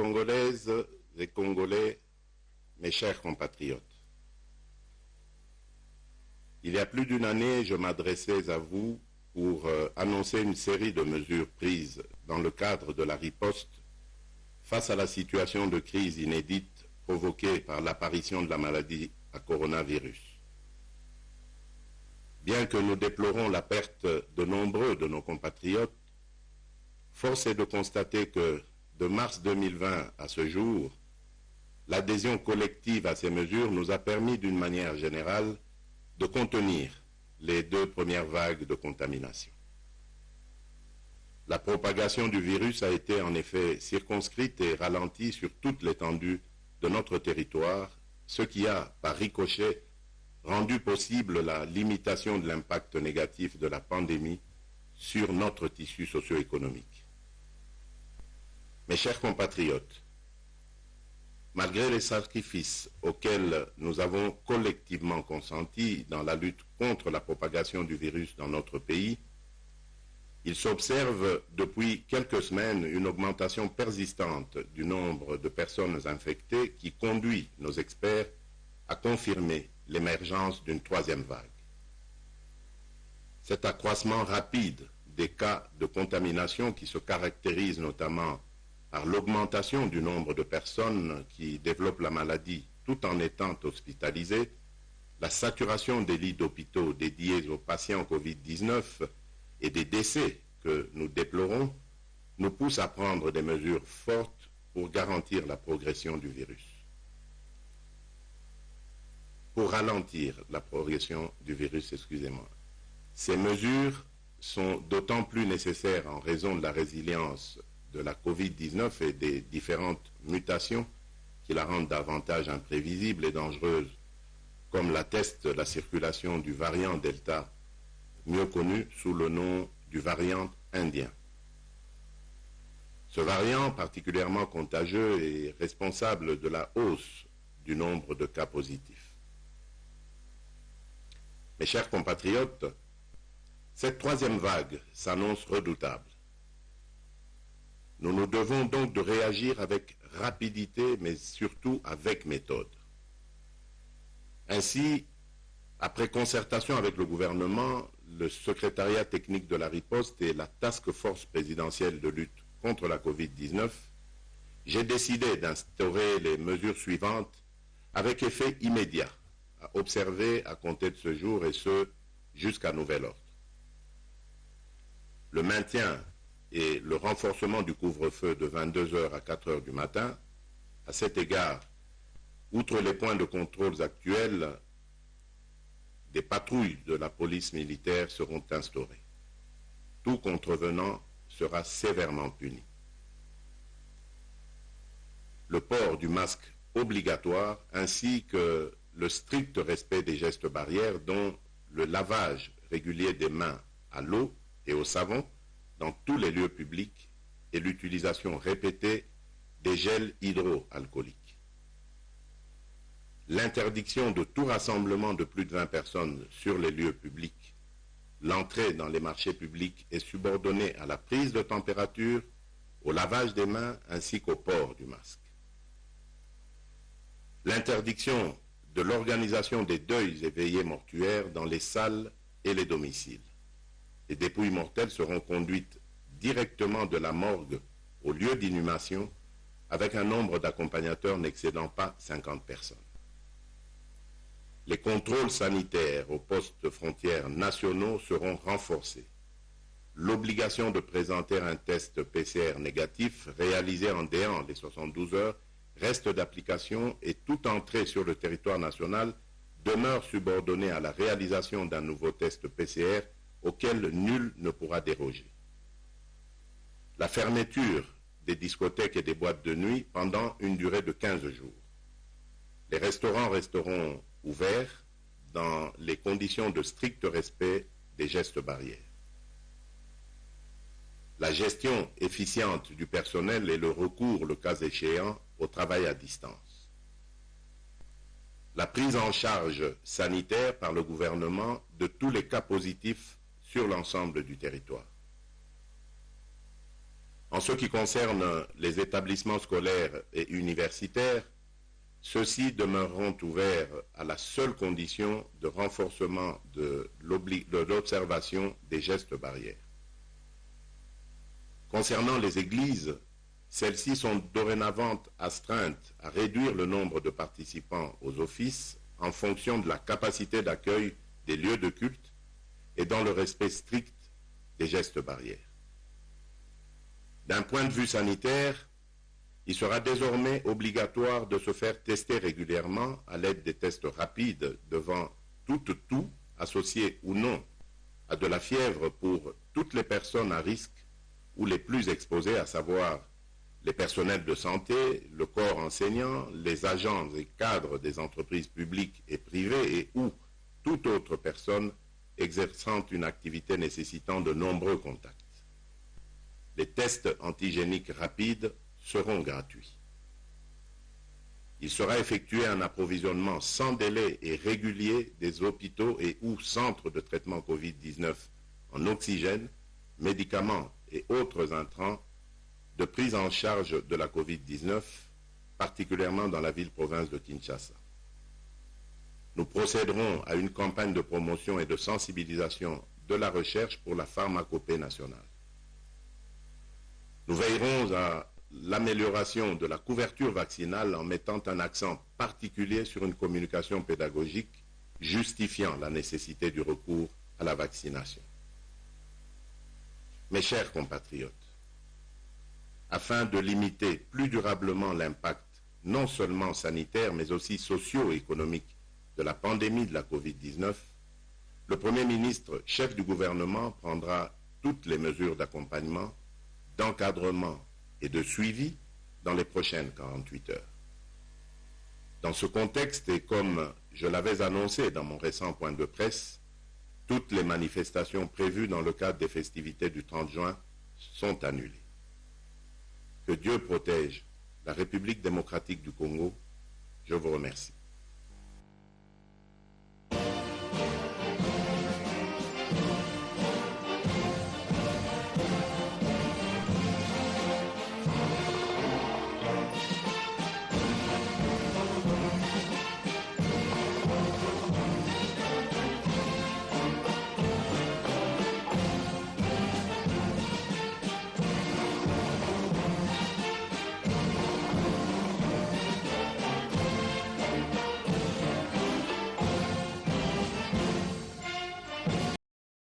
Congolaises et Congolais, mes chers compatriotes, il y a plus d'une année, je m'adressais à vous pour annoncer une série de mesures prises dans le cadre de la riposte face à la situation de crise inédite provoquée par l'apparition de la maladie à coronavirus. Bien que nous déplorons la perte de nombreux de nos compatriotes, force est de constater que de mars 2020 à ce jour, l'adhésion collective à ces mesures nous a permis d'une manière générale de contenir les 2 premières vagues de contamination. La propagation du virus a été en effet circonscrite et ralentie sur toute l'étendue de notre territoire, ce qui a, par ricochet, rendu possible la limitation de l'impact négatif de la pandémie sur notre tissu socio-économique. Mes chers compatriotes, malgré les sacrifices auxquels nous avons collectivement consenti dans la lutte contre la propagation du virus dans notre pays, il s'observe depuis quelques semaines une augmentation persistante du nombre de personnes infectées qui conduit nos experts à confirmer l'émergence d'une 3e vague. Cet accroissement rapide des cas de contamination qui se caractérise notamment par l'augmentation du nombre de personnes qui développent la maladie tout en étant hospitalisées, la saturation des lits d'hôpitaux dédiés aux patients Covid-19 et des décès que nous déplorons nous poussent à prendre des mesures fortes pour garantir la progression du virus. Pour ralentir la progression du virus, Ces mesures sont d'autant plus nécessaires en raison de la résilience de la Covid-19 et des différentes mutations qui la rendent davantage imprévisible et dangereuse, comme l'atteste la circulation du variant Delta, mieux connu sous le nom du variant indien. Ce variant particulièrement contagieux est responsable de la hausse du nombre de cas positifs. Mes chers compatriotes, cette 3e vague s'annonce redoutable. Nous nous devons donc de réagir avec rapidité, mais surtout avec méthode. Ainsi, après concertation avec le gouvernement, le secrétariat technique de la riposte et la task force présidentielle de lutte contre la Covid-19, j'ai décidé d'instaurer les mesures suivantes avec effet immédiat à observer à compter de ce jour et ce jusqu'à nouvel ordre. Le maintien et le renforcement du couvre-feu de 22 h à 4 h du matin. À cet égard, outre les points de contrôle actuels, des patrouilles de la police militaire seront instaurées. Tout contrevenant sera sévèrement puni. Le port du masque obligatoire ainsi que le strict respect des gestes barrières, dont le lavage régulier des mains à l'eau et au savon dans tous les lieux publics et l'utilisation répétée des gels hydroalcooliques. L'interdiction de tout rassemblement de plus de 20 personnes sur les lieux publics. L'entrée dans les marchés publics est subordonnée à la prise de température, au lavage des mains ainsi qu'au port du masque. L'interdiction de l'organisation des deuils et veillées mortuaires dans les salles et les domiciles. Les dépouilles mortelles seront conduites directement de la morgue au lieu d'inhumation avec un nombre d'accompagnateurs n'excédant pas 50 personnes. Les contrôles sanitaires aux postes frontières nationaux seront renforcés. L'obligation de présenter un test PCR négatif réalisé en déant les 72 heures reste d'application et toute entrée sur le territoire national demeure subordonnée à la réalisation d'un nouveau test PCR auquel nul ne pourra déroger. La fermeture des discothèques et des boîtes de nuit pendant une durée de 15 jours. Les restaurants resteront ouverts dans les conditions de strict respect des gestes barrières. La gestion efficiente du personnel et le recours, le cas échéant, au travail à distance. La prise en charge sanitaire par le gouvernement de tous les cas positifs sur l'ensemble du territoire. En ce qui concerne les établissements scolaires et universitaires, ceux-ci demeureront ouverts à la seule condition de renforcement de l'observation des gestes barrières. Concernant les églises, celles-ci sont dorénavant astreintes à réduire le nombre de participants aux offices en fonction de la capacité d'accueil des lieux de culte et dans le respect strict des gestes barrières. D'un point de vue sanitaire, il sera désormais obligatoire de se faire tester régulièrement à l'aide des tests rapides devant tout associé ou non à de la fièvre pour toutes les personnes à risque ou les plus exposées, à savoir les personnels de santé, le corps enseignant, les agents et cadres des entreprises publiques et privées et ou toute autre personne exerçant une activité nécessitant de nombreux contacts. Les tests antigéniques rapides seront gratuits. Il sera effectué un approvisionnement sans délai et régulier des hôpitaux et ou centres de traitement Covid-19 en oxygène, médicaments et autres intrants de prise en charge de la Covid-19, particulièrement dans la ville-province de Kinshasa. Nous procéderons à une campagne de promotion et de sensibilisation de la recherche pour la pharmacopée nationale. Nous veillerons à l'amélioration de la couverture vaccinale en mettant un accent particulier sur une communication pédagogique justifiant la nécessité du recours à la vaccination. Mes chers compatriotes, afin de limiter plus durablement l'impact non seulement sanitaire mais aussi socio-économique de la pandémie de la Covid-19, le Premier ministre, chef du gouvernement, prendra toutes les mesures d'accompagnement, d'encadrement et de suivi dans les prochaines 48 heures. Dans ce contexte, et comme je l'avais annoncé dans mon récent point de presse, toutes les manifestations prévues dans le cadre des festivités du 30 juin sont annulées. Que Dieu protège la République démocratique du Congo. Je vous remercie.